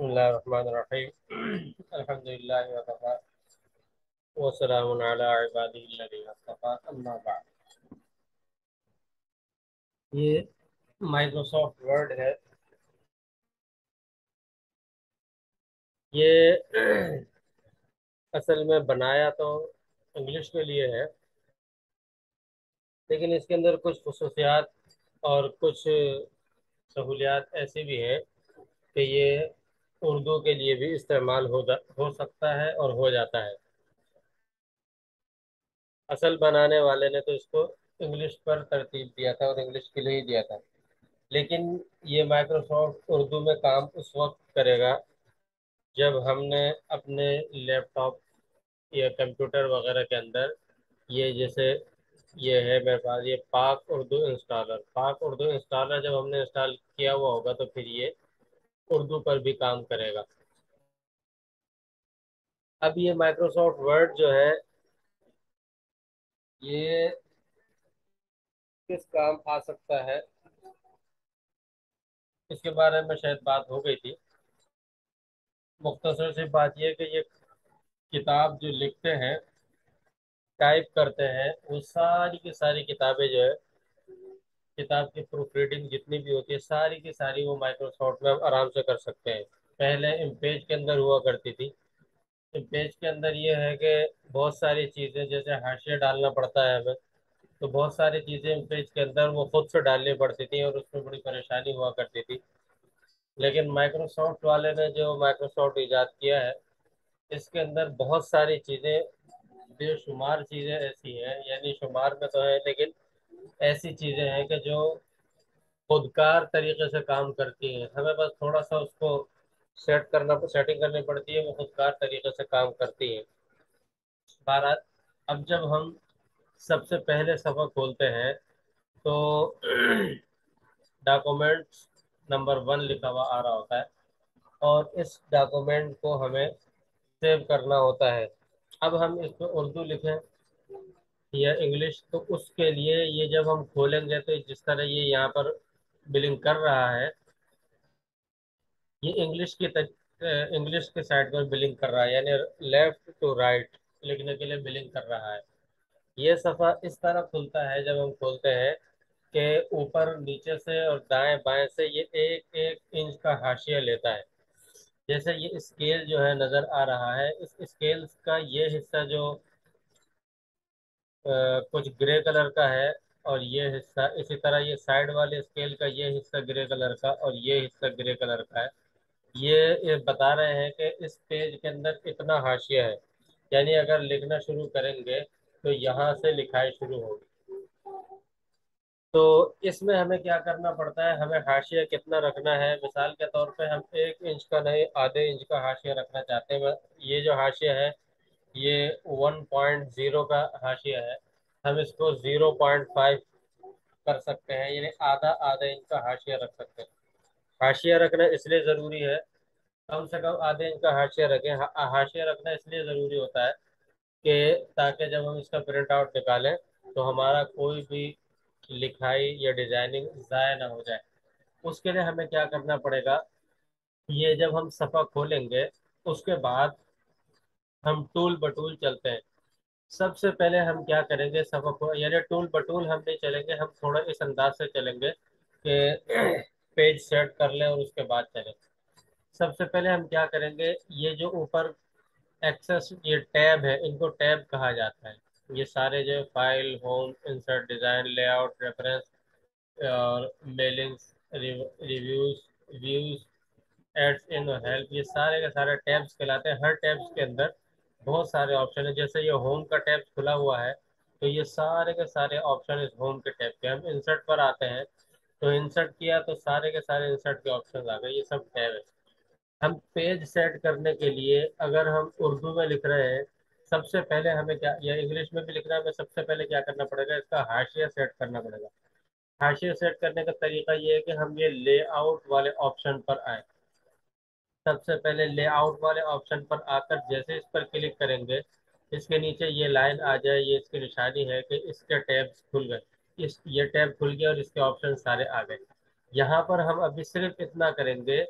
बिस्मिल्लाहिर्रहमानिर्रहीम अल्हम्दुलिल्लाहि वकफ़ा वस्सलामुन अला इबादिहिल्लज़ीना इस्तफ़ा अम्मा बअद। ये माइक्रोसॉफ्ट वर्ड है। ये असल में बनाया तो इंग्लिश के लिए है, लेकिन इसके अंदर कुछ खसूसियात और कुछ सहूलियात ऐसी भी हैं कि ये उर्दू के लिए भी इस्तेमाल हो सकता है और हो जाता है। असल बनाने वाले ने तो इसको इंग्लिश पर तरतीब दिया था और इंग्लिश के लिए ही दिया था, लेकिन ये माइक्रोसॉफ्ट उर्दू में काम उस वक्त करेगा जब हमने अपने लैपटॉप या कंप्यूटर वगैरह के अंदर ये जैसे ये है मेरे पास, ये पाक उर्दू इंस्टॉलर जब हमने इंस्टॉल किया हुआ होगा तो फिर ये उर्दू पर भी काम करेगा। अब ये माइक्रोसॉफ्ट वर्ड जो है ये किस काम आ सकता है, इसके बारे में शायद बात हो गई थी। मुख्तसर सी बात यह कि ये किताब जो लिखते हैं, टाइप करते हैं, वो सारी की सारी किताबें जो है, किताब की प्रूफ रीडिंग जितनी भी होती है सारी की सारी वो माइक्रोसॉफ्ट में हम आराम से कर सकते हैं। पहले इमेज के अंदर हुआ करती थी। इमेज के अंदर ये है कि बहुत सारी चीज़ें जैसे हाशिया डालना पड़ता है हमें, तो बहुत सारी चीज़ें इमेज के अंदर वो खुद से डालनी पड़ती थी और उसमें बड़ी परेशानी हुआ करती थी। लेकिन माइक्रोसॉफ्ट वाले ने जो माइक्रोसॉफ्ट इजाद किया है, इसके अंदर बहुत सारी चीज़ें, बेशुमार चीज़ें ऐसी हैं, यानी शुमार में तो है लेकिन ऐसी चीज़ें हैं कि जो खुदकार तरीके से काम करती हैं। हमें बस थोड़ा सा उसको सेटिंग करनी पड़ती है, वो खुदकार तरीके से काम करती है। बारह अब जब हम सबसे पहले सफ़र खोलते हैं तो डॉक्यूमेंट्स नंबर 1 लिखा हुआ आ रहा होता है और इस डॉक्यूमेंट को हमें सेव करना होता है। अब हम इसमें उर्दू लिखें या इंग्लिश, तो उसके लिए ये जब हम खोलेंगे तो जिस तरह ये यहाँ पर बिलिंग कर रहा है, ये इंग्लिश के साइड पर बिलिंग कर रहा है, यानी लेफ्ट टू राइट लिखने के लिए बिलिंग कर रहा है। ये सफ़ा इस तरह खुलता है जब हम खोलते हैं कि ऊपर नीचे से और दाएं बाएं से ये एक एक इंच का हाशिया लेता है। जैसे ये स्केल जो है नज़र आ रहा है, इस स्केल का ये हिस्सा जो कुछ ग्रे कलर का है, और ये हिस्सा इसी तरह ये साइड वाले स्केल का ये हिस्सा ग्रे कलर का और ये हिस्सा ग्रे कलर का है। ये बता रहे हैं कि इस पेज के अंदर इतना हाशिया है, यानी अगर लिखना शुरू करेंगे तो यहाँ से लिखाई शुरू होगी। तो इसमें हमें क्या करना पड़ता है, हमें हाशिया कितना रखना है। मिसाल के तौर पे हम 1 इंच का नहीं, आधे इंच का हाशिया रखना चाहते हैं। ये जो हाशिया है ये 1.0 का हाशिया है, हम इसको 0.5 कर सकते हैं, यानी आधा आधे इंच का हाशिया रख सकते हैं। हाशिया रखना इसलिए ज़रूरी है, कम से कम आधे इंच का हाशिया रखें। हाशिया रखना इसलिए ज़रूरी होता है कि ताकि जब हम इसका प्रिंट आउट निकालें तो हमारा कोई भी लिखाई या डिजाइनिंग ज़ाया ना हो जाए। उसके लिए हमें क्या करना पड़ेगा, ये जब हम सफ़ा खोलेंगे उसके बाद हम टूल बटूल चलते हैं। सबसे पहले हम क्या करेंगे, सफ़ा को यानी टूल बटूल हम नहीं चलेंगे, हम थोड़ा इस अंदाज से चलेंगे कि पेज सेट कर लें और उसके बाद चलें। सबसे पहले हम क्या करेंगे, ये जो ऊपर एक्सेस ये टैब है, इनको टैब कहा जाता है। ये सारे जो file, home, insert, design, layout, reference और मेलिंग्स, रिव्यूज, व्यूज, एड्स इन और हेल्प, ये सारे के सारे टैब्स कहलाते हैं। हर टैब्स के अंदर बहुत सारे ऑप्शन है। जैसे ये होम का टैब खुला हुआ है तो ये सारे के सारे ऑप्शन इस होम के टैब पे। हम इंसर्ट पर आते हैं तो इंसर्ट किया तो सारे के सारे इंसर्ट के ऑप्शन आ गए, ये सब टैब है। हम पेज सेट करने के लिए अगर हम उर्दू में लिख रहे हैं, सबसे पहले हमें क्या, या इंग्लिश में भी लिखना है, हमें सबसे पहले क्या करना पड़ेगा, इसका हाशिया सेट करना पड़ेगा। हाशिया सेट करने का तरीका ये है कि हम ये लेआउट वाले ऑप्शन पर आए। सबसे पहले लेआउट वाले ऑप्शन पर आकर जैसे इस पर क्लिक करेंगे, इसके नीचे ये लाइन आ जाए, ये इसकी निशानी है कि इसके टैब्स खुल गए। ये टैब खुल गया और इसके ऑप्शन सारे आ गए। यहाँ पर हम अभी सिर्फ इतना करेंगे,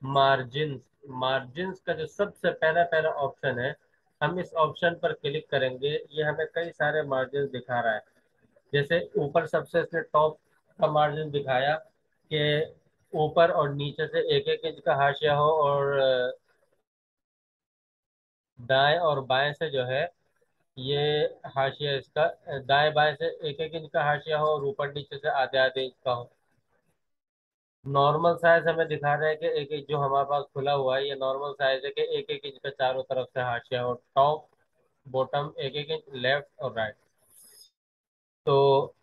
मार्जिन मार्जिन्स का जो सबसे पहला पहला ऑप्शन है, हम इस ऑप्शन पर क्लिक करेंगे, ये हमें कई सारे मार्जिन दिखा रहा है। जैसे ऊपर सबसे इसने टॉप का मार्जिन दिखाया कि ऊपर और नीचे से एक एक इंच का हाशिया हो, और दाएं और बाएं से जो है ये हाशिया इसका, दाएं बाएं से एक एक इंच का हाशिया हो और ऊपर नीचे से आधे आधे इंच का हो। नॉर्मल साइज हमें दिखा रहे हैं कि एक एक जो हमारे पास खुला हुआ है, ये नॉर्मल साइज है कि एक एक इंच का चारों तरफ से हाशिया हो, टॉप बॉटम एक एक इंच, लेफ्ट और राइट। तो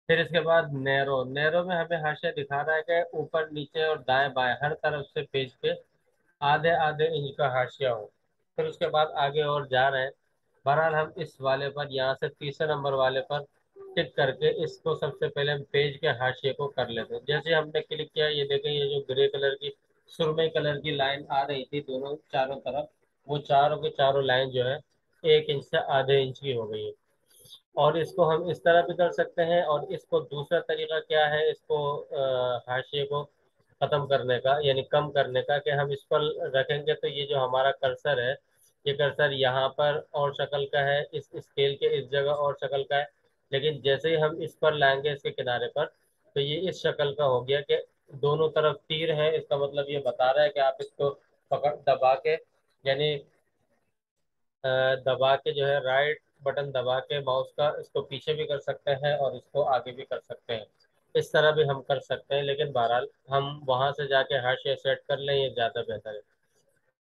फिर इसके बाद नैरो, नैरो में हमें हाशिया दिखा रहा है कि ऊपर नीचे और दाएं बाएं हर तरफ से पेज के आधे आधे इंच का हाशिया हो। फिर उसके बाद आगे और जा रहे हैं। बहरहाल हम इस वाले पर, यहाँ से तीसरे नंबर वाले पर टिक करके इसको सबसे पहले हम पेज के हाशिए को कर लेते हैं। जैसे हमने क्लिक किया, ये देखें ये जो ग्रे कलर की, सुरमई कलर की लाइन आ रही थी दोनों चारों तरफ, वो चारों के चारों लाइन जो है एक इंच से आधे इंच की हो गई है। और इसको हम इस तरह भी कर सकते हैं, और इसको दूसरा तरीका क्या है, इसको हाशिए को खत्म करने का यानी कम करने का, कि हम इस पर रखेंगे तो ये जो हमारा कर्सर है, ये कर्सर यहाँ पर और शक्ल का है, इस स्केल के इस जगह और शक्ल का है। लेकिन जैसे ही हम इस पर लाएंगे इसके किनारे पर, तो ये इस शक्ल का हो गया कि दोनों तरफ तीर है। इसका मतलब ये बता रहा है कि आप इसको पकड़ दबा के, यानी दबा के जो है, राइट बटन दबा के माउस का, इसको पीछे भी कर सकते हैं और इसको आगे भी कर सकते हैं। इस तरह भी हम कर सकते हैं, लेकिन बहरहाल हम वहां से जाके हाशिया सेट कर लें, ये ज्यादा बेहतर है।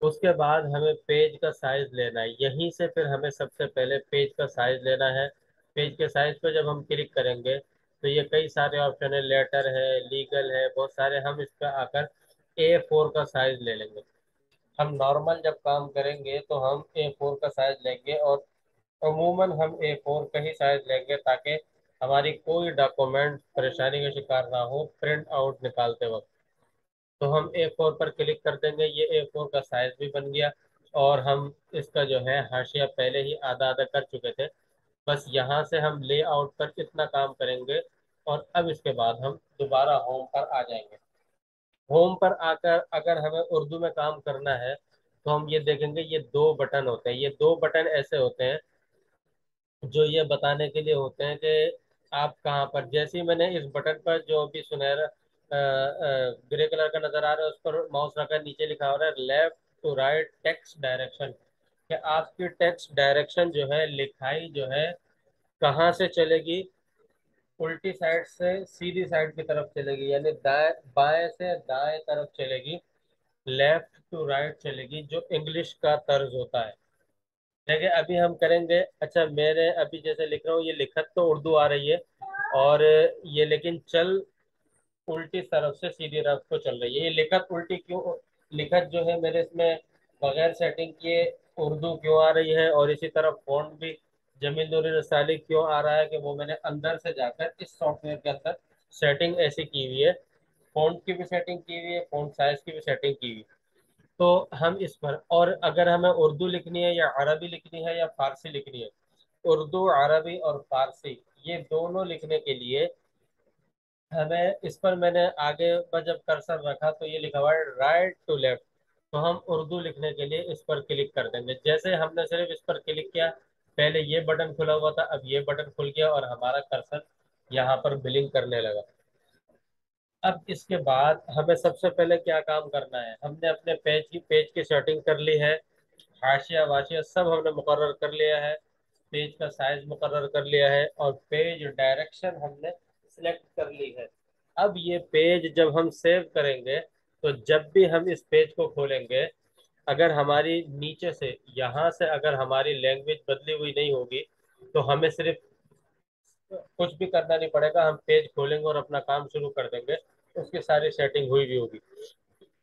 उसके बाद हमें पेज का साइज लेना है, यहीं से फिर हमें सबसे पहले पेज का साइज लेना है। पेज के साइज पे जब हम क्लिक करेंगे तो ये कई सारे ऑप्शन है, लेटर है, लीगल है, बहुत सारे। हम इस पे आकर A4 का साइज ले लेंगे। हम नॉर्मल जब काम करेंगे तो हम A4 का साइज लेंगे, और अमूमन हम A4 का ही साइज लेंगे, ताकि हमारी कोई डॉक्यूमेंट परेशानी का शिकार ना हो प्रिंट आउट निकालते वक्त। तो हम A4 पर क्लिक कर देंगे, ये A4 का साइज भी बन गया। और हम इसका जो है हाशिया पहले ही आधा आधा कर चुके थे, बस यहाँ से हम लेआउट पर इतना काम करेंगे। और अब इसके बाद हम दोबारा होम पर आ जाएंगे। होम पर आकर अगर हमें उर्दू में काम करना है, तो हम ये देखेंगे, ये दो बटन होते हैं। ये दो बटन ऐसे होते हैं जो ये बताने के लिए होते हैं कि आप कहाँ पर, जैसे ही मैंने इस बटन पर जो अभी सुनहरा ग्रे कलर का नजर आ रहा है उस पर माउस रखा, नीचे लिखा हो रहा है left to right text direction, कि आपकी टेक्स्ट डायरेक्शन जो है, लिखाई जो है कहाँ से चलेगी, उल्टी साइड से सीधी साइड की तरफ चलेगी, यानी दाएं बाएं से दाएं तरफ चलेगी, लेफ्ट टू राइट चलेगी, जो इंग्लिश का तर्ज होता है। देखिए अभी हम करेंगे, अच्छा मेरे अभी जैसे लिख रहा हूँ, ये लिखत तो उर्दू आ रही है, और ये लेकिन चल उल्टी तरफ से सीधी तरफ को चल रही है। ये लिखत उल्टी क्यों, लिखत जो है मेरे इसमें बगैर सेटिंग किए उर्दू क्यों आ रही है, और इसी तरह फॉन्ट भी जमील नूरी रसाली क्यों आ रहा है, कि वो मैंने अंदर से जाकर इस सॉफ्टवेयर के अंदर सेटिंग ऐसी की हुई है, फॉन्ट की भी सेटिंग की हुई है, फॉन्ट साइज की भी सेटिंग की हुई है। तो हम इस पर, और अगर हमें उर्दू लिखनी है या अरबी लिखनी है या फारसी लिखनी है, उर्दू अरबी और फारसी ये दोनों लिखने के लिए हमें इस पर, मैंने आगे पर जब कर्सर रखा तो ये लिखा हुआ है राइट टू लेफ्ट, तो हम उर्दू लिखने के लिए इस पर क्लिक कर देंगे। जैसे हमने सिर्फ इस पर क्लिक किया, पहले ये बटन खुला हुआ था, अब ये बटन खुल गया और हमारा कर्सर यहाँ पर बिलिंग करने लगा। अब इसके बाद हमें सबसे पहले क्या काम करना है, हमने अपने पेज की सेटिंग कर ली है, हाशिया वाशिया सब हमने मुकर्रर कर लिया है, पेज का साइज मुकर्रर कर लिया है, और पेज डायरेक्शन हमने सिलेक्ट कर ली है। अब ये पेज जब हम सेव करेंगे, तो जब भी हम इस पेज को खोलेंगे, अगर हमारी नीचे से यहाँ से अगर हमारी लैंग्वेज बदली हुई नहीं होगी, तो हमें सिर्फ कुछ भी करना नहीं पड़ेगा, हम पेज खोलेंगे और अपना काम शुरू कर देंगे, उसकी सारी सेटिंग हुई भी होगी।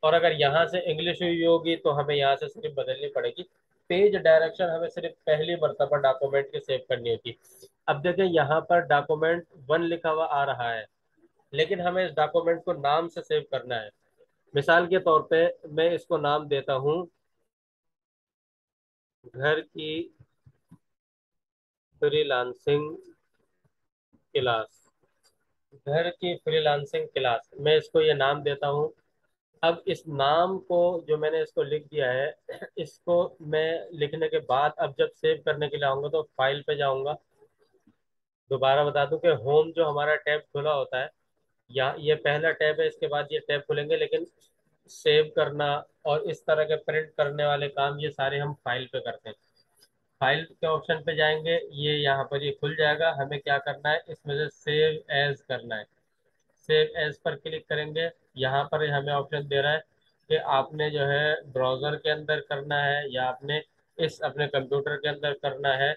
और अगर यहाँ से इंग्लिश हुई होगी तो हमें यहाँ से सिर्फ बदलनी पड़ेगी। पेज डायरेक्शन हमें सिर्फ पहली मर्तबा डॉक्यूमेंट की सेव करनी होती। अब देखें यहाँ पर डॉक्यूमेंट 1 लिखा हुआ आ रहा है, लेकिन हमें इस डॉक्यूमेंट को नाम से सेव करना है। मिसाल के तौर पे मैं इसको नाम देता हूँ घर की फ्रीलांसिंग क्लास। घर की फ्रीलांसिंग क्लास मैं इसको ये नाम देता हूँ। अब इस नाम को, जो मैंने इसको लिख दिया है, इसको मैं लिखने के बाद अब जब सेव करने के लिए आऊंगा तो फाइल पे जाऊंगा। दोबारा बता दूं कि होम जो हमारा टैब खुला होता है, या ये पहला टैब है, इसके बाद ये टैब खुलेंगे, लेकिन सेव करना और इस तरह के प्रिंट करने वाले काम ये सारे हम फाइल पे करते हैं। फाइल के ऑप्शन पे जाएंगे, ये यहाँ पर ये खुल जाएगा। हमें क्या करना है, इसमें से सेव एज करना है। सेव एज पर क्लिक करेंगे। यहाँ पर हमें ऑप्शन दे रहा है कि आपने जो है ब्राउजर के अंदर करना है या आपने इस अपने कंप्यूटर के अंदर करना है।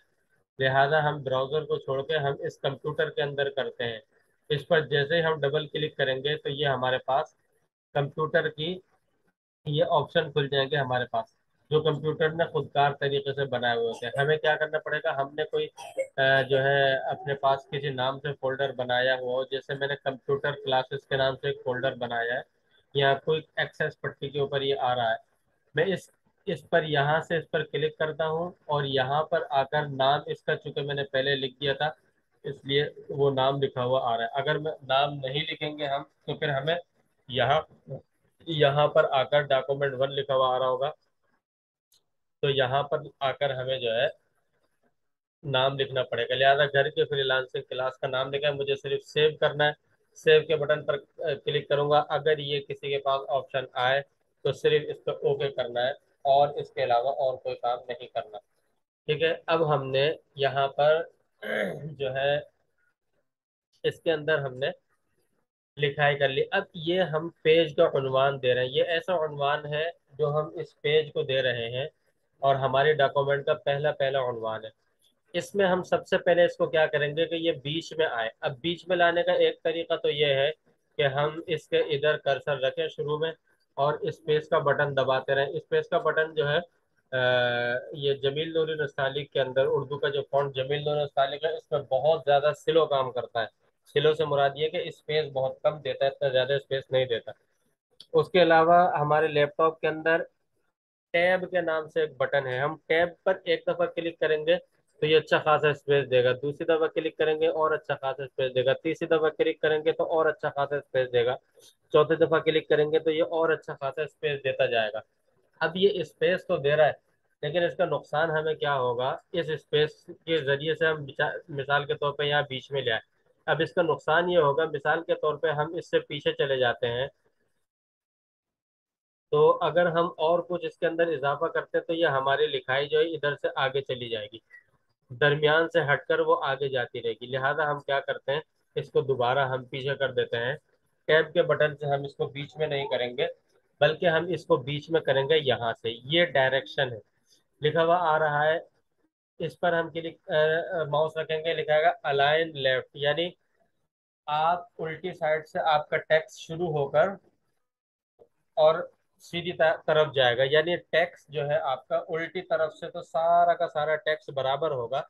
लिहाजा हम ब्राउजर को छोड़ के हम इस कंप्यूटर के अंदर करते हैं। इस पर जैसे ही हम डबल क्लिक करेंगे तो ये हमारे पास कंप्यूटर की ये ऑप्शन खुल जाएंगे हमारे पास, जो कंप्यूटर ने खुदकार तरीके से बनाए हुए होते हैं। हमें क्या करना पड़ेगा, हमने कोई जो है अपने पास किसी नाम से फोल्डर बनाया हुआ हो, जैसे मैंने कंप्यूटर क्लासेस के नाम से एक फोल्डर बनाया है, या कोई एक्सेस पट्टी के ऊपर ये आ रहा है। मैं इस पर यहाँ से इस पर क्लिक करता हूँ और यहाँ पर आकर नाम इसका, चूंकि मैंने पहले लिख दिया था इसलिए वो नाम लिखा हुआ आ रहा है। अगर मैं नाम नहीं लिखेंगे हम तो फिर हमें यहाँ यहाँ पर आकर डॉक्यूमेंट 1 लिखा हुआ आ रहा होगा, तो यहाँ पर आकर हमें जो है नाम लिखना पड़ेगा। लिहाजा घर के फ्रीलांसिंग क्लास का नाम लिखा है, मुझे सिर्फ सेव करना है। सेव के बटन पर क्लिक करूंगा। अगर ये किसी के पास ऑप्शन आए तो सिर्फ इस पर ओके करना है, और इसके अलावा और कोई काम नहीं करना। ठीक है, अब हमने यहाँ पर जो है इसके अंदर हमने लिखाई कर ली। अब ये हम पेज का उन्वान दे रहे हैं, ये ऐसा उन्वान है जो हम इस पेज को दे रहे हैं, और हमारे डॉक्यूमेंट का पहला पहला उन्वान है। इसमें हम सबसे पहले इसको क्या करेंगे कि ये बीच में आए। अब बीच में लाने का एक तरीका तो ये है कि हम इसके इधर कर्सर रखें शुरू में, और स्पेस का बटन दबाते रहें। स्पेस का बटन जो है ये जमील नूरी नस्तालिक के अंदर उर्दू का जो फॉन्ट जमील नूरी नस्तालिक है, इसमें बहुत ज्यादा स्लो काम करता है। स्लो से मुराद ये कि स्पेस बहुत कम देता है, इतना ज्यादा स्पेस नहीं देता। उसके अलावा हमारे लैपटॉप के अंदर टैब के नाम से एक बटन है, हम टैब पर एक दफा क्लिक करेंगे तो ये अच्छा खासा स्पेस देगा, दूसरी दफा क्लिक करेंगे और अच्छा खासा स्पेस देगा, तीसरी दफा क्लिक करेंगे तो और अच्छा खासा स्पेस देगा, चौथी दफा क्लिक करेंगे तो ये और अच्छा खासा स्पेस देता जाएगा। अब ये स्पेस तो दे रहा है, लेकिन इसका नुकसान हमें क्या होगा, इस स्पेस के जरिए से हम मिसाल के तौर पे यहाँ बीच में ले आए। अब इसका नुकसान ये होगा, मिसाल के तौर पे हम इससे पीछे चले जाते हैं, तो अगर हम और कुछ इसके अंदर इजाफा करते हैं तो ये हमारी लिखाई जो है इधर से आगे चली जाएगी, दरमियान से हटकर वो आगे जाती रहेगी। लिहाजा हम क्या करते हैं, इसको दोबारा हम पीछे कर देते हैं। टैब के बटन से हम इसको बीच में नहीं करेंगे, बल्कि हम इसको बीच में करेंगे यहाँ से। ये डायरेक्शन है, लिखा हुआ आ रहा है, इस पर हम क्लिक माउस रखेंगे, लिखाएगा अलाइन लेफ्ट, यानी आप उल्टी साइड से आपका टेक्स्ट शुरू होकर और सीधी तरफ जाएगा, यानी टेक्स्ट जो है आपका उल्टी तरफ से तो सारा का सारा टेक्स्ट बराबर होगा।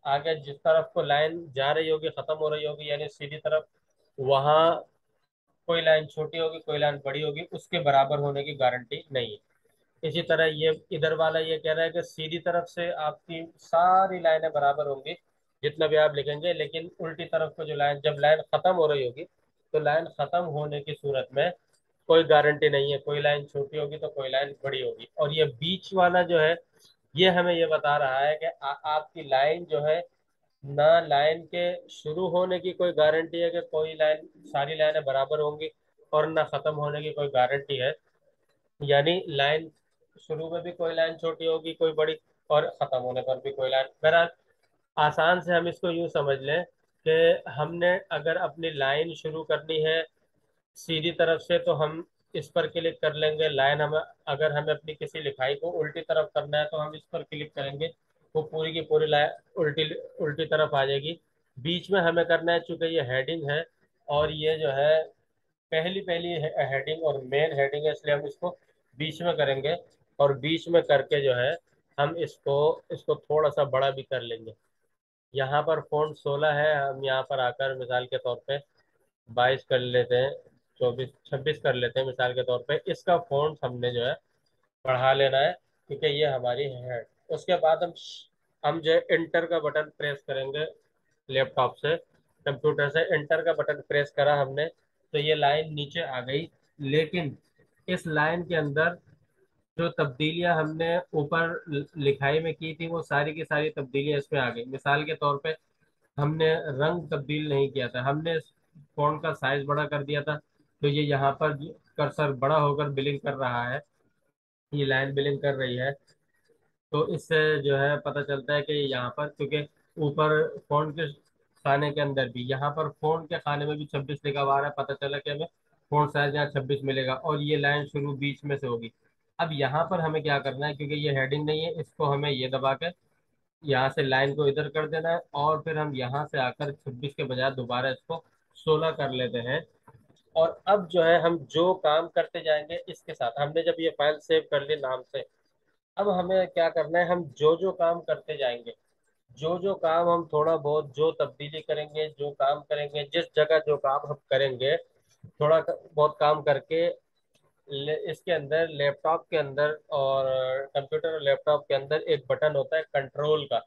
आगे जिस तरफ को लाइन जा रही होगी, खत्म हो रही होगी, यानी सीधी तरफ, वहां कोई लाइन छोटी होगी कोई लाइन बड़ी होगी, उसके बराबर होने की गारंटी नहीं है। इसी तरह ये इधर वाला ये कह रहा है कि सीधी तरफ से आपकी सारी लाइनें बराबर होंगी जितना भी आप लिखेंगे, लेकिन उल्टी तरफ को जो लाइन, जब लाइन खत्म हो रही होगी तो लाइन खत्म होने की सूरत में कोई गारंटी नहीं है, कोई लाइन छोटी होगी तो कोई लाइन बड़ी होगी। और ये बीच वाला जो है ये हमें ये बता रहा है कि आपकी लाइन जो है, ना लाइन के शुरू होने की कोई गारंटी है कि कोई लाइन, सारी लाइनें बराबर होंगी, और ना खत्म होने की कोई गारंटी है, यानी लाइन शुरू में भी कोई लाइन छोटी होगी कोई बड़ी, और खत्म होने पर भी कोई लाइन। बहरहाल आसान से हम इसको यूं समझ लें कि हमने अगर अपनी लाइन शुरू करनी है सीधी तरफ से तो हम इस पर क्लिक कर लेंगे। लाइन हमें, अगर हमें अपनी किसी लिखाई को उल्टी तरफ करना है तो हम इस पर क्लिक करेंगे, वो पूरी की पूरी लाइन उल्टी उल्टी तरफ आ जाएगी। बीच में हमें करना है, चूंकि ये हेडिंग है और ये जो है पहली पहली हेडिंग और मेन हेडिंग है, इसलिए हम इसको बीच में करेंगे। और बीच में करके जो है हम इसको इसको थोड़ा सा बड़ा भी कर लेंगे। यहाँ पर फ़ॉन्ट 16 है, हम यहाँ पर आकर मिसाल के तौर पे 22 कर लेते हैं, 24 26 कर लेते हैं मिसाल के तौर पे। इसका फ़ॉन्ट हमने जो है बढ़ा लेना है, क्योंकि ये हमारी है। उसके बाद हम जो है इंटर का बटन प्रेस करेंगे लैपटॉप से, कंप्यूटर से इंटर का बटन प्रेस करा हमने तो ये लाइन नीचे आ गई। लेकिन इस लाइन के अंदर जो तब्दीलियां हमने ऊपर लिखाई में की थी, वो सारी की सारी तब्दीलियां इसमें आ गई। मिसाल के तौर पे हमने रंग तब्दील नहीं किया था, हमने फॉन्ट का साइज बड़ा कर दिया था, तो ये यहाँ पर कर्सर बड़ा होकर बिलिंग कर रहा है, ये लाइन बिलिंग कर रही है। तो इससे जो है पता चलता है कि यहाँ पर, क्योंकि ऊपर फॉन्ट के खाने के अंदर भी, यहाँ पर फॉन्ट के खाने में भी 26 लिखा हुआ आ रहा है, पता चला कि हमें फॉन्ट साइज यहाँ 26 मिलेगा, और ये लाइन शुरू बीच में से होगी। अब यहाँ पर हमें क्या करना है, क्योंकि ये हेडिंग नहीं है, इसको हमें ये दबा के यहाँ से लाइन को इधर कर देना है, और फिर हम यहाँ से आकर 26 के बजाय दोबारा इसको 16 कर लेते हैं। और अब जो है हम जो काम करते जाएंगे इसके साथ, हमने जब ये फाइल सेव कर ली नाम से, अब हमें क्या करना है, हम जो जो काम करते जाएंगे, जो जो काम हम थोड़ा बहुत जो तब्दीली करेंगे, जो काम करेंगे, जिस जगह जो काम हम करेंगे, थोड़ा बहुत काम करके इसके अंदर, लैपटॉप के अंदर और कंप्यूटर और लैपटॉप के अंदर एक बटन होता है कंट्रोल का,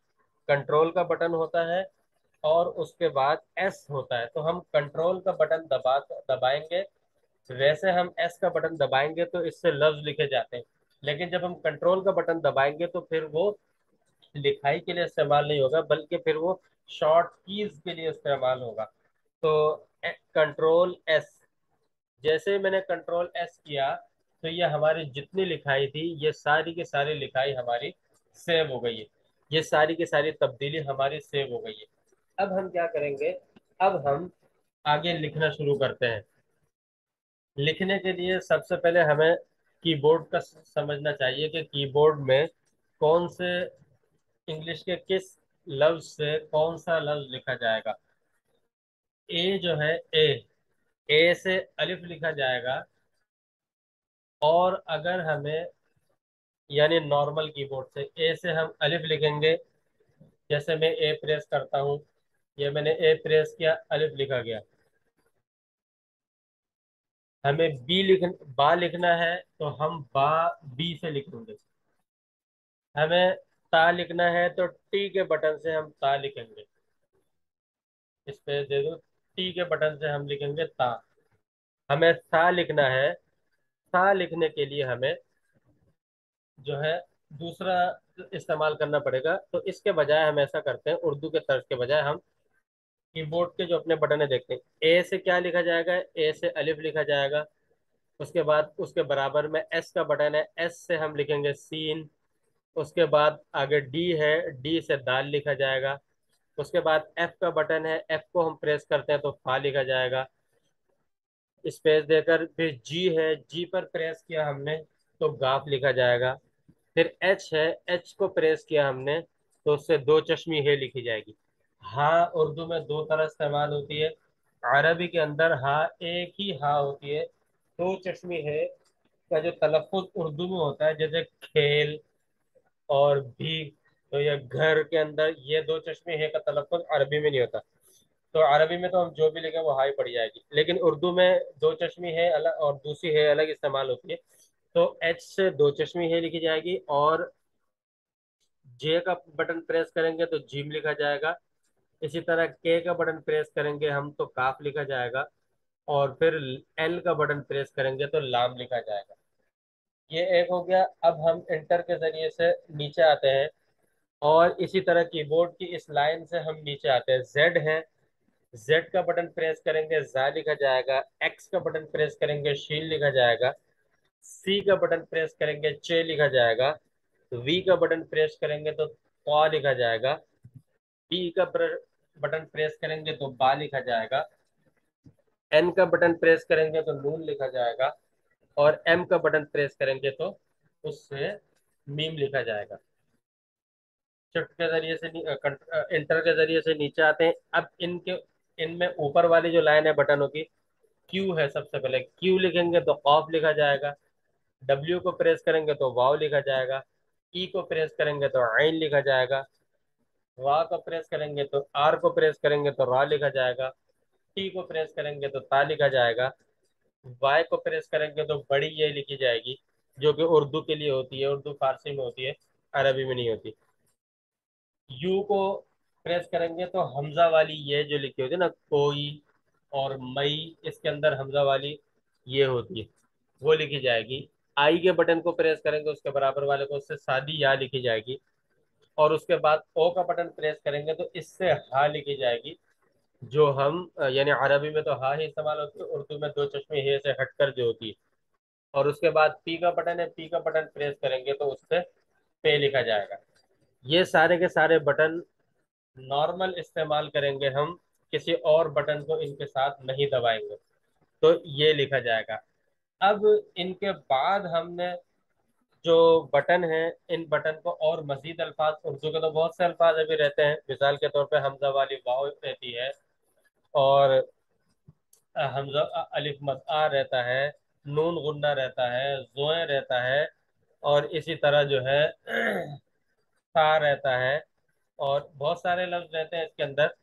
कंट्रोल का बटन होता है, और उसके बाद एस होता है। तो हम कंट्रोल का बटन दबाएंगे, वैसे हम एस का बटन दबाएंगे तो इससे लफ्ज लिखे जाते हैं, लेकिन जब हम कंट्रोल का बटन दबाएंगे तो फिर वो लिखाई के लिए इस्तेमाल नहीं होगा, बल्कि फिर वो शॉर्ट कीज के लिए इस्तेमाल होगा। तो कंट्रोल एस, जैसे ही मैंने कंट्रोल एस किया, तो ये हमारी जितनी लिखाई थी, ये सारी की सारी लिखाई हमारी सेव हो गई है, ये सारी की सारी तब्दीली हमारी सेव हो गई है। अब हम क्या करेंगे, अब हम आगे लिखना शुरू करते हैं। लिखने के लिए सबसे पहले हमें कीबोर्ड का समझना चाहिए कि कीबोर्ड में कौन से, इंग्लिश के किस लफ्ज से कौन सा लफ्ज लिखा जाएगा। ए जो है, ए से अलिफ लिखा जाएगा, और अगर हमें, यानी नॉर्मल कीबोर्ड से ए से हम अलिफ लिखेंगे, जैसे मैं ए प्रेस करता हूँ, ये मैंने ए प्रेस किया, अलिफ लिखा गया। हमें बा लिखना है, तो हम बा बी से लिखेंगे। हमें ता लिखना है, तो टी के बटन से हम ता लिखेंगे। इस पे दे दो, टी के बटन से हम लिखेंगे ता। हमें सा लिखना है, सा लिखने के लिए हमें जो है दूसरा इस्तेमाल करना पड़ेगा। तो इसके बजाय हम ऐसा करते हैं, उर्दू के तर्ज के बजाय हम कीबोर्ड के जो अपने बटन है देखते हैं। ए से क्या लिखा जाएगा, ए से अलिफ लिखा जाएगा। उसके बाद उसके बराबर में एस का बटन है, एस से हम लिखेंगे सीन। उसके बाद आगे डी है, डी से दाल लिखा जाएगा। उसके बाद एफ का बटन है, एफ को हम प्रेस करते हैं तो फा लिखा जाएगा। स्पेस देकर फिर जी है, जी पर प्रेस किया हमने तो गाफ लिखा जाएगा। फिर एच है, एच को प्रेस किया हमने तो उससे दो चश्मी है लिखी जाएगी। हाँ उर्दू में दो तरह इस्तेमाल होती है। अरबी के अंदर हाँ एक ही हाँ होती है। दो चश्मी है का जो तलफ़ुज़ उर्दू में होता है, जैसे खेल और भी, तो ये घर के अंदर ये दो चश्मे है का तलफ़ुज़ अरबी में नहीं होता। तो अरबी में तो हम जो भी लिखें वो हाई पड़ जाएगी, लेकिन उर्दू में दो चश्मी है अलग और दूसरी है अलग इस्तेमाल होती है। तो एच से दो चश्मी है लिखी जाएगी, और जे का बटन प्रेस करेंगे तो जिम लिखा जाएगा। इसी तरह के का बटन प्रेस करेंगे हम तो काफ लिखा जाएगा, और फिर एल का बटन प्रेस करेंगे तो लाम लिखा जाएगा। ये एक हो गया। अब हम इंटर के जरिए से नीचे आते हैं, और इसी तरह कीबोर्ड की इस लाइन से हम नीचे आते हैं। जेड है, जेड का बटन प्रेस करेंगे जा लिखा जाएगा। एक्स का बटन प्रेस करेंगे शील लिखा जाएगा। सी का बटन प्रेस करेंगे चे लिखा जाएगा। वी का बटन प्रेस करेंगे तो क्वा लिखा जाएगा। बी का बटन प्रेस करेंगे तो बा लिखा जाएगा। एन का बटन प्रेस करेंगे तो नून लिखा जाएगा, और एम का बटन प्रेस करेंगे तो उससे मीम लिखा जाएगा। शिफ्ट के जरिए से इंटर के जरिए से नीचे आते हैं। अब इनके, इनमें ऊपर वाली जो लाइन है बटनों की, क्यू है, सबसे पहले क्यू लिखेंगे तो ऑफ लिखा जाएगा। डब्ल्यू को प्रेस करेंगे तो वाव लिखा जाएगा। ई को प्रेस करेंगे तो आइन लिखा जाएगा। वा को प्रेस करेंगे तो, आर को प्रेस करेंगे तो रा लिखा जाएगा। टी को प्रेस करेंगे तो ता लिखा जाएगा। वाई को प्रेस करेंगे तो बड़ी ये लिखी जाएगी, जो कि उर्दू के लिए होती है, उर्दू फारसी में होती है, अरबी में नहीं होती। यू को प्रेस करेंगे तो हमजा वाली ये जो लिखी होती है ना, कोई और मई, इसके अंदर हमजा वाली ये होती है। वो लिखी जाएगी। आई के बटन को प्रेस करेंगे उसके बराबर वाले को, उससे सादी या लिखी जाएगी। और उसके बाद ओ का बटन प्रेस करेंगे तो इससे हा लिखी जाएगी। जो हम यानी अरबी में तो हा ही इस्तेमाल होती है, उर्दू में दो चश्मे हे से हटकर जो होती है। और उसके बाद पी का बटन है, पी का बटन प्रेस करेंगे तो उससे पे लिखा जाएगा। ये सारे के सारे बटन नॉर्मल इस्तेमाल करेंगे हम, किसी और बटन को इनके साथ नहीं दबाएंगे तो ये लिखा जाएगा। अब इनके बाद हमने जो बटन है, इन बटन को और मजीद अल्फाज, उर्दू के तो बहुत से अल्फाज अभी रहते हैं, मिसाल के तौर पे हमजा वाली वाव रहती है, और हमजा अलिफ मद आ रहता है, नून गुन्ना रहता है, जोए रहता है, और इसी तरह जो है सा रहता है, और बहुत सारे लफ्ज रहते हैं इसके अंदर।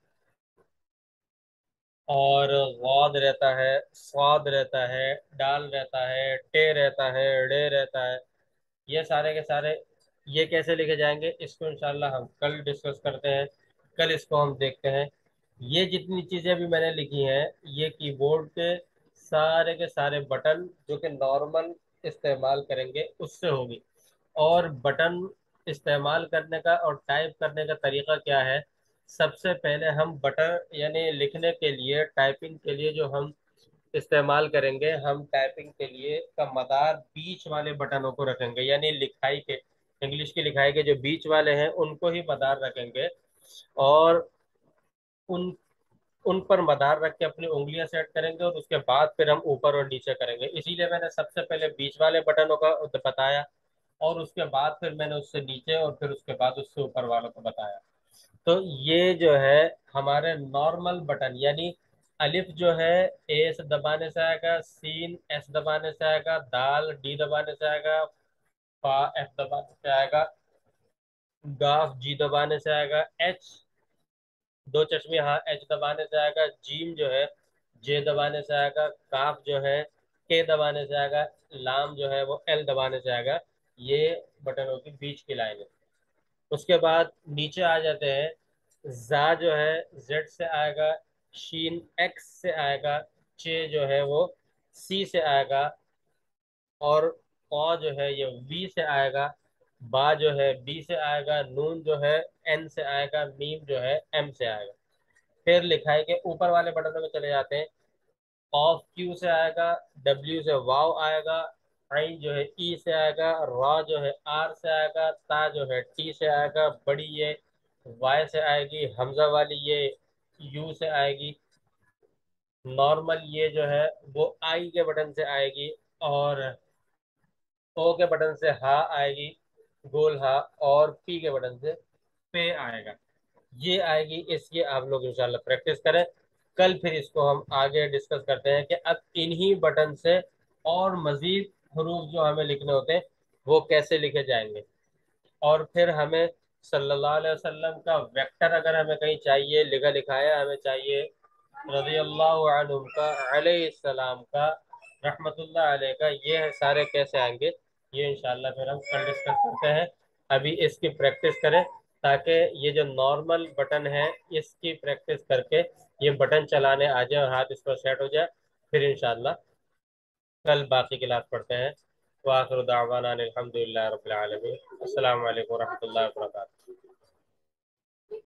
और गौद रहता है, स्वाद रहता है, डाल रहता है, टे रहता है, डे रहता है। ये सारे के सारे ये कैसे लिखे जाएंगे, इसको इंशाल्लाह हम कल डिस्कस करते हैं। कल इसको हम देखते हैं। ये जितनी चीज़ें भी मैंने लिखी हैं, ये कीबोर्ड के सारे बटन जो कि नॉर्मल इस्तेमाल करेंगे उससे होगी। और बटन इस्तेमाल करने का और टाइप करने का तरीका क्या है। सबसे पहले हम बटन यानी लिखने के लिए, टाइपिंग के लिए जो हम इस्तेमाल करेंगे, हम टाइपिंग के लिए का मदार बीच वाले बटनों को रखेंगे, यानी लिखाई के, इंग्लिश की लिखाई के जो बीच वाले हैं उनको ही मदार रखेंगे। और उन उन पर मदार रख के अपनी उंगलियां सेट करेंगे, और उसके बाद फिर हम ऊपर और नीचे करेंगे। इसीलिए मैंने सबसे पहले बीच वाले बटनों का बताया, और उसके बाद फिर मैंने उससे नीचे, और फिर उसके बाद उससे ऊपर वालों को बताया। तो ये जो है हमारे नॉर्मल बटन, यानी अलिफ जो है ए से दबाने से आएगा, सीन एस दबाने से आएगा, दाल डी दबाने से आएगा, फा एफ दबाने से आएगा, गाफ जी दबाने से आएगा, एच दो चश्मे हाँ एच दबाने से आएगा, जीम जो है जे दबाने से आएगा, काफ जो है के दबाने से आएगा, लाम जो है वो एल दबाने से आएगा। ये बटनों की बीच की लाइन है। उसके बाद नीचे आ जाते हैं। जा जो है जेड से आएगा, शीन एक्स से आएगा, चे जो है वो सी से आएगा, और कौ जो है ये वी से आएगा, बा जो है बी से आएगा, नून जो है एन से आएगा, मीम जो है एम से आएगा। फिर लिखाई के ऊपर वाले बटनों में चले जाते हैं। ऑफ क्यू से आएगा, डब्ल्यू से वाव आएगा, आई जो है ई से आएगा, रॉ जो है आर से आएगा, ता जो है टी से आएगा, बड़ी ये वाई से आएगी, हमजा वाली ये यू से आएगी, नॉर्मल ये जो है वो आई के बटन से आएगी, और ओ के बटन से हा आएगी, गोल हा, और पी के बटन से पे आएगा। ये आएगी। इसकी आप लोग इंशाल्लाह प्रैक्टिस करें। कल फिर इसको हम आगे डिस्कस करते हैं कि अब इन्हीं बटन से और मजीद हरूफ जो हमें लिखने होते हैं वो कैसे लिखे जाएंगे। और फिर हमें सल्लल्लाहु अलैहि वसल्लम का वेक्टर अगर हमें कहीं चाहिए, लिखा लिखाया हमें चाहिए, रज़ी अल्लाह अन्हुम का, अलैहिस्सलाम का, रहमतुल्लाह अलैह का, ये सारे कैसे आएंगे, ये इंशाल्लाह फिर हम कल डिस्कस करते हैं। अभी इसकी प्रैक्टिस करें, ताकि ये जो नॉर्मल बटन है इसकी प्रैक्टिस करके ये बटन चलाने आ जाए और हाथ इस पर सेट हो जाए। फिर इंशाल्लाह कल बाकी क्लास पढ़ते हैं। वाखिर दावाना अनिल हम्दुलिल्लाहि रब्बिल आलमीन। अस्सलामु अलैकुम रहमतुल्लाहि व बरकातुहू।